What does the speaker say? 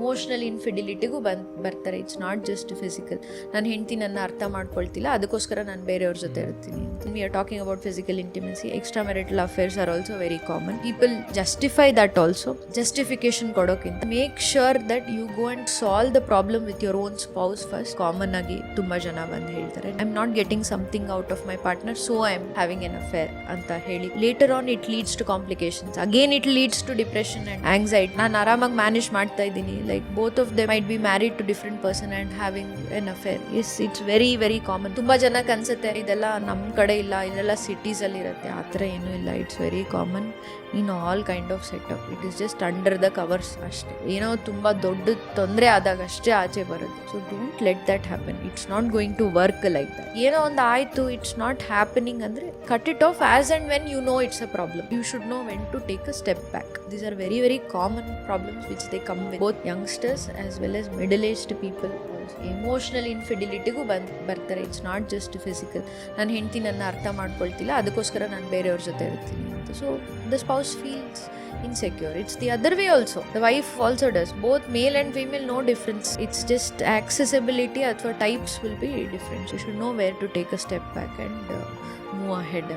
Emotional ಇನ್ಫಿಡಿಲಿಟಿಗೂ ಬರ್ತಾರೆ. It's not just physical. ನನ್ನ ಹೆಂಡತಿ ನನ್ನ ಅರ್ಥ ಮಾಡ್ಕೊಳ್ತಿಲ್ಲ, ಅದಕ್ಕೋಸ್ಕರ ನಾನು ಬೇರೆಯವ್ರ ಜೊತೆ ಇರ್ತೀನಿ ಅಂತ. We are talking about physical intimacy. Extra marital affairs are also very common. People justify that also. Justification ಕೊಡೋಕ್ಕಿಂತ make sure that you go and solve the problem with your own spouse first. Common ಆಗಿ ತುಂಬಾ ಜನ ಬಂದು ಹೇಳ್ತಾರೆ, I am not getting something out of my partner, so I am having an affair ಅಂತ ಹೇಳಿ. Later on it leads to complications. Again it leads to depression and anxiety. ನಾನು ಆರಾಮಾಗಿ manage ಮಾಡ್ತಾ ಇದ್ದೀನಿ, like both of them might be married to different person and having an affair. It's very very common. ತುಂಬಾ ಜನಕ್ಕೆ ಅನ್ಸುತ್ತೆ ಇದೆಲ್ಲ ನಮ್ಮ ಕಡೆ ಇಲ್ಲ, ಇದೆಲ್ಲ ಸಿಟೀಸ್ ಅಲ್ಲಿ ಇರುತ್ತೆ. ಆ ಥರ ಏನೂ ಇಲ್ಲ. It's very common in all kind of setup. It is just under the covers ಅಷ್ಟೇ. ಏನೋ ತುಂಬಾ ದೊಡ್ಡ ತೊಂದರೆ ಆದಾಗ ಅಷ್ಟೇ ಆಚೆ ಬರೋದು. So don't let that happen. It's not going to work like that. ಏನೋ ಒಂದು ಆಯ್ತು, ಇಟ್ಸ್ ನಾಟ್ ಹ್ಯಾಪನಿಂಗ್ ಅಂದ್ರೆ cut it off as and when you know it's a problem. You should know when to take a step back. These are very very common problems which they come with both youngsters as well as middle aged people. Emotional ಇನ್ಫಿಡಿಲಿಟಿಗೂ ಬರ್ತಾರೆ. It's not just physical. ನನ್ನ ಹೆಂಡತಿ ನನ್ನ ಅರ್ಥ ಮಾಡ್ಕೊಳ್ತಿಲ್ಲ, ಅದಕ್ಕೋಸ್ಕರ ನಾನು ಬೇರೆಯವ್ರ ಜೊತೆ ಇರ್ತೀನಿ ಅಂತ. So the spouse feels insecure. It's the other way also. The wife also does. Both male and female, no difference. It's just accessibility athwa types will be different. You should know where to take a step back and move ahead.